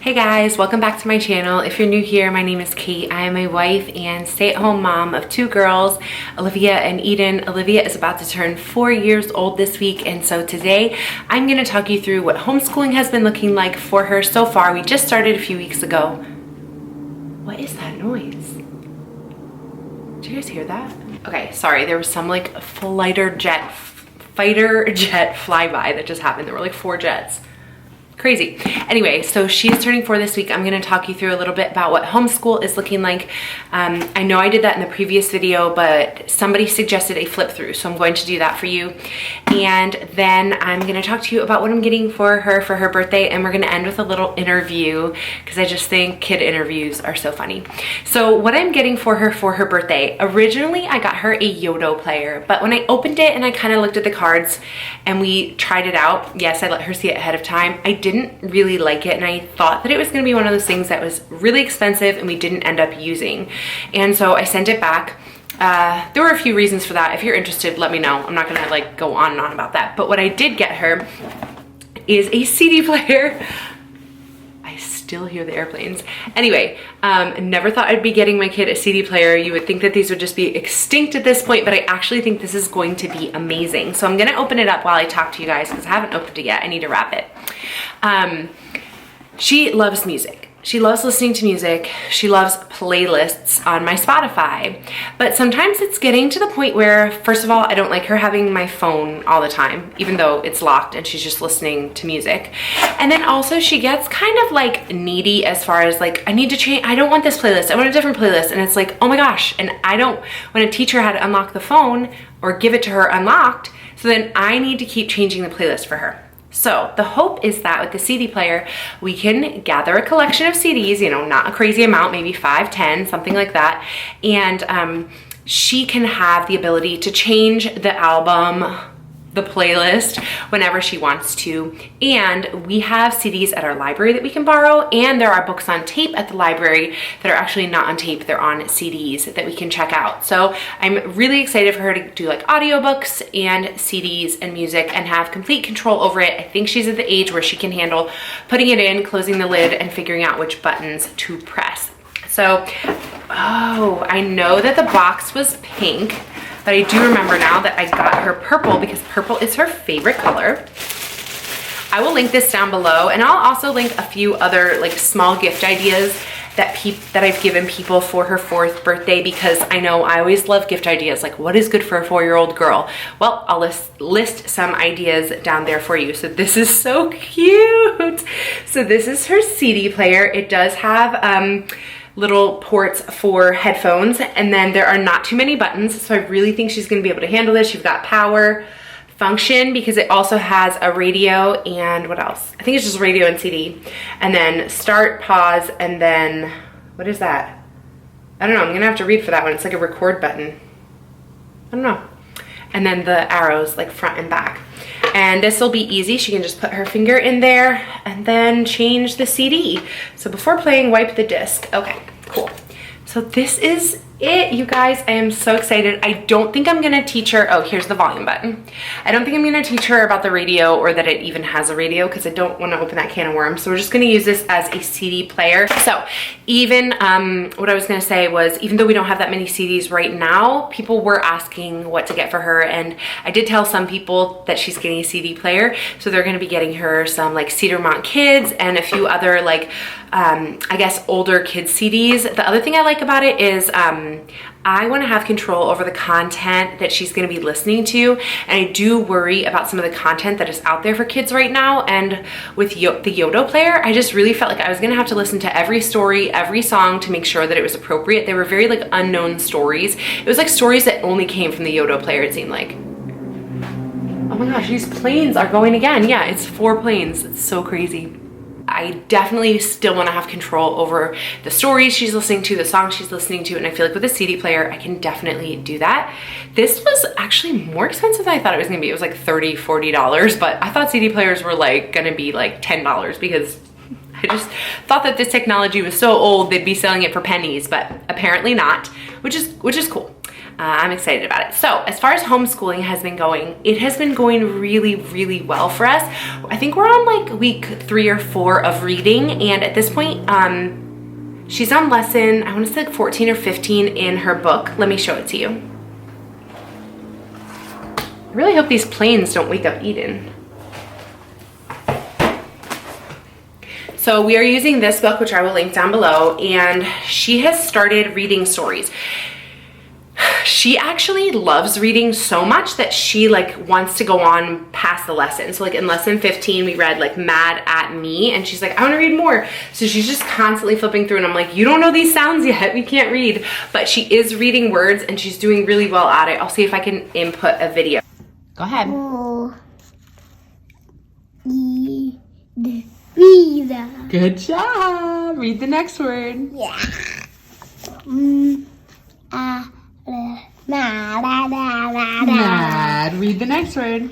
Hey guys, welcome back to my channel. If you're new here, my name is Kate. I am a wife and stay-at-home mom of two girls, Olivia and Eden. Olivia is about to turn 4 years old this week, and so today I'm going to talk you through what homeschooling has been looking like for her so far. We just started a few weeks ago. What is that noise? Did you guys hear that? Okay, sorry, there was some like fighter jet flyby that just happened. There were like 4 jets. Crazy. Anyway, so she's turning 4 this week. I'm going to talk you through a little bit about what homeschool is looking like. I know I did that in the previous video, but somebody suggested a flip through, so I'm going to do that for you. And then I'm going to talk to you about what I'm getting for her birthday, and we're going to end with a little interview because I just think kid interviews are so funny. So what I'm getting for her birthday, originally I got her a Yodo player, but when I opened it and I kind of looked at the cards and we tried it out, yes, I let her see it ahead of time. I didn't really like it, and I thought that it was going to be one of those things that was really expensive and we didn't end up using, and so I sent it back. There were a few reasons for that. If you're interested, let me know. I'm not gonna like go on and on about that, but what I did get her is a CD player. I still hear the airplanes. Anyway, never thought I'd be getting my kid a CD player. You would think that these would just be extinct at this point, but I actually think this is going to be amazing. So I'm gonna open it up while I talk to you guys because I haven't opened it yet. I need to wrap it. She loves music. She loves listening to music. She loves playlists on my Spotify. But sometimes it's getting to the point where, first of all, I don't like her having my phone all the time, even though it's locked and she's just listening to music. And then also she gets kind of like needy as far as like, I need to change, I don't want this playlist, I want a different playlist. And it's like, oh my gosh. And I don't want to teach her how to unlock the phone or give it to her unlocked. So then I need to keep changing the playlist for her. So the hope is that with the CD player, we can gather a collection of CDs, you know, not a crazy amount, maybe 5, 10, something like that. And she can have the ability to change the album, the playlist, whenever she wants to. And we have CDs at our library that we can borrow, and there are books on tape at the library that are actually not on tape, they're on CDs that we can check out. So I'm really excited for her to do like audiobooks and CDs and music and have complete control over it. I think she's at the age where she can handle putting it in, closing the lid, and figuring out which buttons to press. So, oh, I know that the box was pink, but I do remember now that I got her purple because purple is her favorite color. I will link this down below, and I'll also link a few other like small gift ideas that I've given people for her 4th birthday, because I know I always love gift ideas, like what is good for a 4-year-old girl. Well, I'll list some ideas down there for you. So this is so cute. So this is her CD player. It does have little ports for headphones, and then there are not too many buttons, so I really think she's going to be able to handle this. You've got power, function, because it also has a radio, and what else? I think it's just radio and CD, and then start, pause, and then what is that? I don't know. I'm gonna have to read for that one. It's like a record button. I don't know. And then the arrows like front and back. And this will be easy. She can just put her finger in there and then change the CD. So before playing, wipe the disc. Okay, cool. So this is it, you guys. I am so excited. I don't think I'm gonna teach her, oh, here's the volume button. I don't think I'm gonna teach her about the radio or that it even has a radio, because I don't wanna open that can of worms. So we're just gonna use this as a CD player. So even, what I was gonna say was, even though we don't have that many CDs right now, people were asking what to get for her. And I did tell some people that she's getting a CD player. So they're gonna be getting her some like Cedarmont Kids and a few other like, I guess older kids CDs. The other thing I like about it is, I want to have control over the content that she's going to be listening to, and I do worry about some of the content that is out there for kids right now. And with the Yodo player, I just really felt like I was going to have to listen to every story, every song to make sure that it was appropriate. They were very like unknown stories. It was like stories that only came from the Yodo player, it seemed like. Oh my gosh, these planes are going again. Yeah, it's 4 planes. It's so crazy. I definitely still want to have control over the stories she's listening to, the songs she's listening to, and I feel like with a CD player, I can definitely do that. This was actually more expensive than I thought it was going to be. It was like $30, $40, but I thought CD players were like going to be like $10 because I just thought that this technology was so old they'd be selling it for pennies, but apparently not, which is cool. I'm excited about it. So as far as homeschooling has been going, it has been going really, really well for us. I think we're on like week 3 or 4 of reading, and at this point, she's on lesson, I want to say like 14 or 15 in her book. Let me show it to you. I really hope these planes don't wake up Eden. So we are using this book, which I will link down below, and she has started reading stories. She actually loves reading so much that she like wants to go on past the lesson. So like in lesson 15, we read like Mad at Me, and she's like, I want to read more. So she's just constantly flipping through, and I'm like, you don't know these sounds yet. We can't read. But she is reading words, and she's doing really well at it. I'll see if I can input a video. Go ahead. Good job. Read the next word. Yeah. Mad. Read the next word.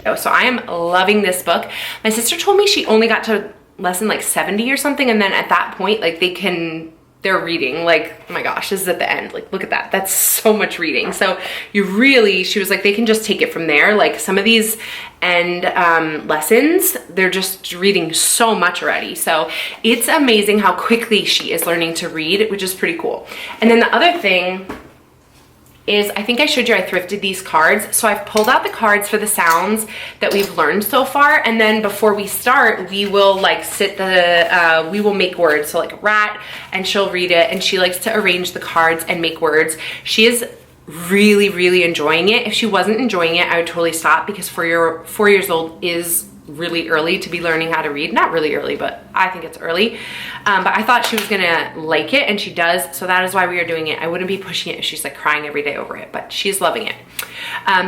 Oh, so I am loving this book. My sister told me she only got to lesson like 70 or something, and then at that point, like they're reading like, oh my gosh, this is at the end. Like, look at that. That's so much reading. So she was like, they can just take it from there. Like some of these end lessons, they're just reading so much already. So it's amazing how quickly she is learning to read, which is pretty cool. And then the other thing is, I think I showed you I thrifted these cards. So I've pulled out the cards for the sounds that we've learned so far. And then before we start, we will like we will make words. So like rat, and she'll read it, and she likes to arrange the cards and make words. She is really, really enjoying it. If she wasn't enjoying it, I would totally stop, because 4 years old is really early to be learning how to read. Not really early, but I think it's early. But I thought she was gonna like it, and she does. So that is why we are doing it. I wouldn't be pushing it if she's like crying every day over it, but she's loving it.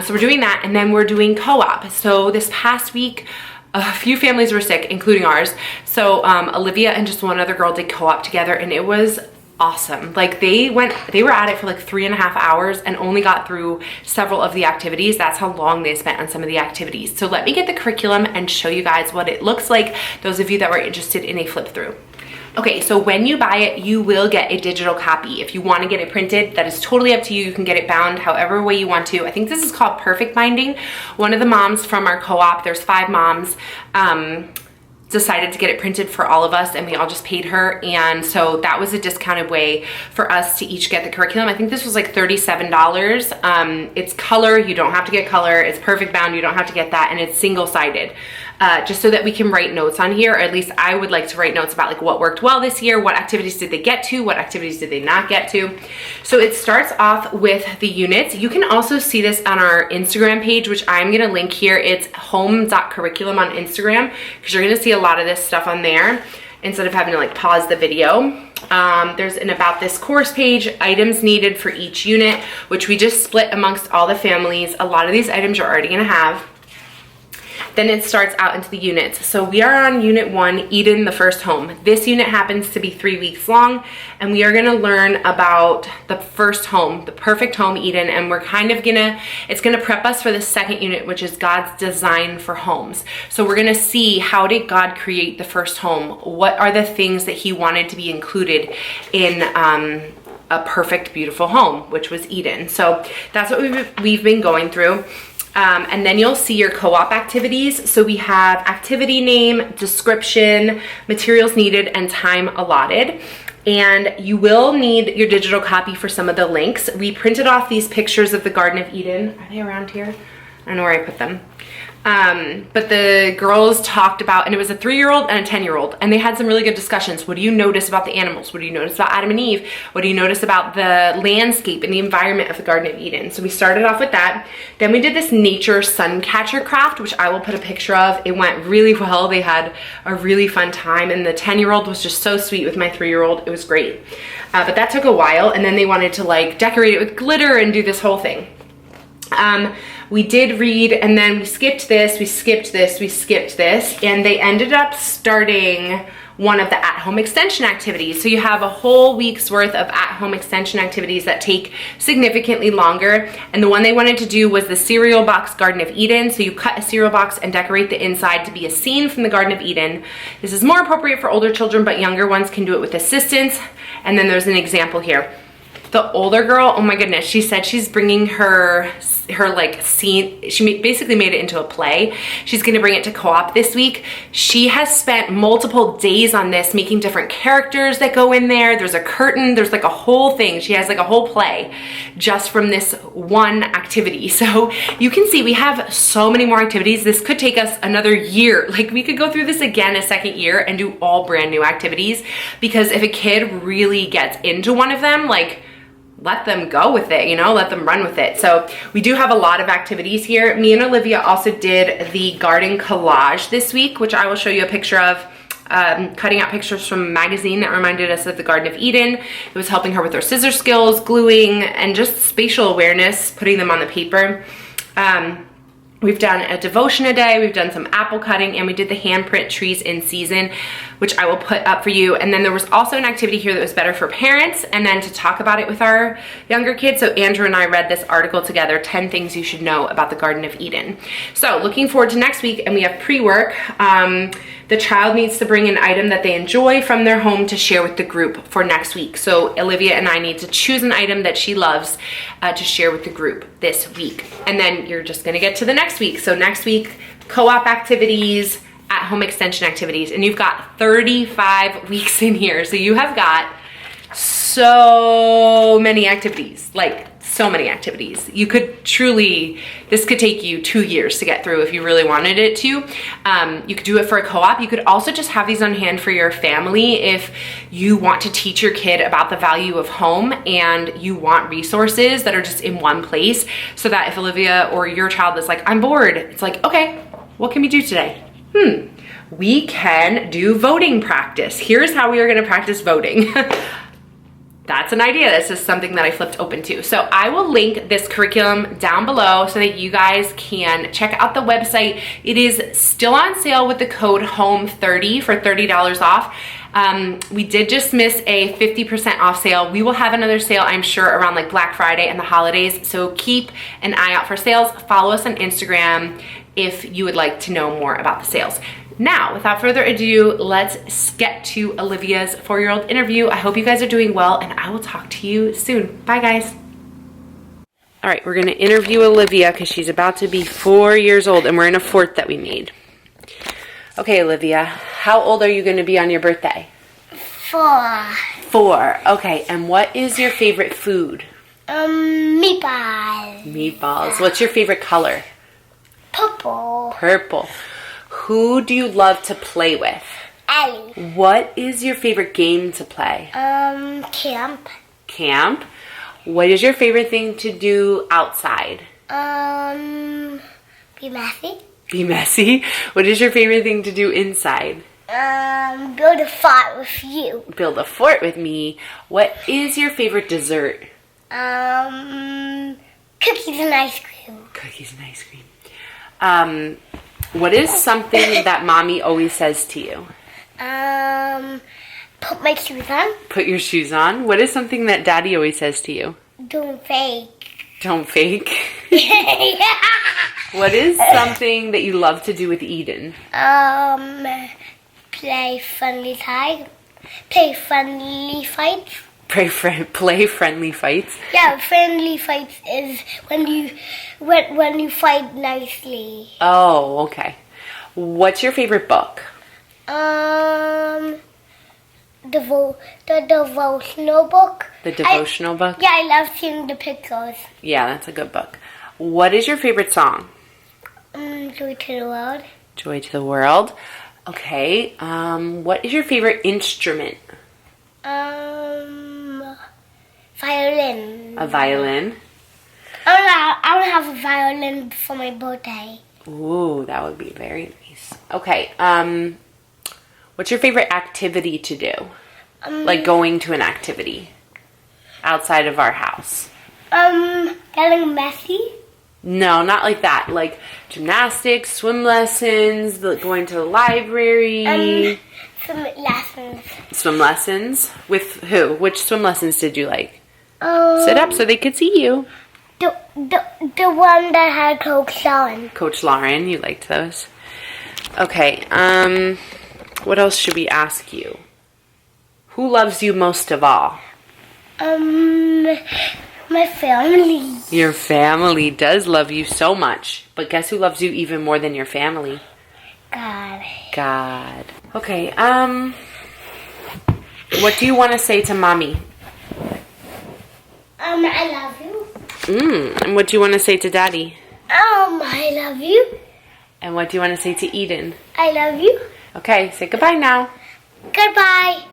So we're doing that, and then we're doing co-op. So this past week, a few families were sick, including ours. So Olivia and just one other girl did co-op together, and it was awesome. Like they were at it for like 3.5 hours and only got through several of the activities. That's how long they spent on some of the activities. So let me get the curriculum and show you guys what it looks like, those of you that were interested in a flip through. Okay, so when you buy it, you will get a digital copy. If you want to get it printed, that is totally up to you. You can get it bound however way you want to. I think this is called perfect binding. One of the moms from our co-op, there's 5 moms, decided to get it printed for all of us, and we all just paid her, and so that was a discounted way for us to each get the curriculum. I think this was like $37. It's color, you don't have to get color. It's perfect bound, you don't have to get that, and it's single-sided. Just so that we can write notes on here, or at least I would like to write notes about like what worked well this year, what activities did they get to, what activities did they not get to. So it starts off with the units. You can also see this on our Instagram page, which I'm gonna link here. It's home.curriculum on Instagram, because you're gonna see a lot of this stuff on there instead of having to like pause the video. There's an about this course page, items needed for each unit, which we just split amongst all the families. A lot of these items you're already gonna have. Then it starts out into the units. So we are on unit 1, Eden, the first home. This unit happens to be 3 weeks long, and we are gonna learn about the first home, the perfect home, Eden, and we're kind of it's gonna prep us for the second unit, which is God's design for homes. So we're gonna see, how did God create the first home? What are the things that he wanted to be included in a perfect, beautiful home, which was Eden. So that's what we've been going through. And then you'll see your co-op activities. So we have activity name, description, materials needed, and time allotted. And you will need your digital copy for some of the links. We printed off these pictures of the Garden of Eden. Are they around here? I don't know where I put them. But the girls talked about, and it was a 3-year-old and a 10-year-old, and they had some really good discussions. What do you notice about the animals? What do you notice about Adam and Eve? What do you notice about the landscape and the environment of the Garden of Eden? So we started off with that. Then we did this nature sun catcher craft, which I will put a picture of. It went really well. They had a really fun time, and the 10-year-old was just so sweet with my 3-year-old. It was great. But that took a while, and then they wanted to like decorate it with glitter and do this whole thing. We did read, and then we skipped this, we skipped this, we skipped this, and they ended up starting one of the at-home extension activities. So you have a whole week's worth of at-home extension activities that take significantly longer. And the one they wanted to do was the cereal box Garden of Eden. So you cut a cereal box and decorate the inside to be a scene from the Garden of Eden. This is more appropriate for older children, but younger ones can do it with assistance. And then there's an example here. The older girl, oh my goodness, she said she's bringing her like scene, she basically made it into a play. She's gonna bring it to co-op this week. She has spent multiple days on this, making different characters that go in there. There's a curtain, there's like a whole thing. She has like a whole play just from this one activity. So you can see we have so many more activities. This could take us another year. Like we could go through this again a second year and do all brand new activities, because if a kid really gets into one of them, like let them go with it, you know, let them run with it. So we do have a lot of activities here. Me and Olivia also did the garden collage this week, which I will show you a picture of, cutting out pictures from a magazine that reminded us of the Garden of Eden. It was helping her with her scissor skills, gluing, and just spatial awareness, putting them on the paper. We've done a devotion a day, we've done some apple cutting, and we did the handprint trees in season, which I will put up for you. And then there was also an activity here that was better for parents and then to talk about it with our younger kids. So Andrew and I read this article together, 10 things you should know about the Garden of Eden. So looking forward to next week, and we have pre-work. The child needs to bring an item that they enjoy from their home to share with the group for next week. So Olivia and I need to choose an item that she loves to share with the group this week. And then you're just gonna get to the next week. So next week, co-op activities, at-home extension activities, and you've got 35 weeks in here. So you have got so many activities, like so many activities. You could truly, this could take you 2 years to get through if you really wanted it to. You could do it for a co-op. You could also just have these on hand for your family if you want to teach your kid about the value of home and you want resources that are just in one place, so that if Olivia or your child is like, I'm bored, it's like, okay, what can we do today? We can do voting practice. Here's how we are gonna practice voting. That's an idea. This is something that I flipped open to. So I will link this curriculum down below so that you guys can check out the website. It is still on sale with the code HOME30 for $30 off. We did just miss a 50% off sale. We will have another sale, I'm sure, around like Black Friday and the holidays. So keep an eye out for sales. Follow us on Instagram if you would like to know more about the sales. Now, without further ado, let's get to Olivia's 4-year-old interview. I hope you guys are doing well, and I will talk to you soon. Bye, guys. All right, we're gonna interview Olivia because she's about to be 4 years old, and we're in a fort that we made. Okay, Olivia, how old are you gonna be on your birthday? 4. 4, okay, and what is your favorite food? Meatballs. Meatballs. What's your favorite color? Purple. Purple. Who do you love to play with? Ellie. What is your favorite game to play? Camp. Camp. What is your favorite thing to do outside? Be messy. Be messy. What is your favorite thing to do inside? Build a fort with you. Build a fort with me. What is your favorite dessert? Cookies and ice cream. Cookies and ice cream. What is something that mommy always says to you? Put my shoes on. Put your shoes on. What is something that daddy always says to you? Don't fake. Don't fake. Yeah. What is something that you love to do with Eden? Play friendly tag. Play friendly fights. Play friendly fights. Yeah, friendly fights is when you fight nicely. Oh, okay. What's your favorite book? The devotional book. The devotional book? Yeah, I love seeing the pictures. Yeah, that's a good book. What is your favorite song? Joy to the World. Joy to the World. Okay. What is your favorite instrument? Violin. A violin. I want to have a violin for my birthday. Ooh, that would be very nice. Okay. What's your favorite activity to do? Like going to an activity outside of our house. Getting messy. No, not like that. Like gymnastics, swim lessons, going to the library. some lessons. Swim lessons? With who? Which swim lessons did you like? Um, Sit up so they could see you. The one that had Coach Lauren. Coach Lauren, you liked those. Okay, what else should we ask you? Who loves you most of all? My family. Your family does love you so much. But guess who loves you even more than your family? God. God. Okay, what do you want to say to Mommy? I love you. And what do you want to say to Daddy? I love you. And what do you want to say to Eden? I love you. Okay, say goodbye now. Goodbye.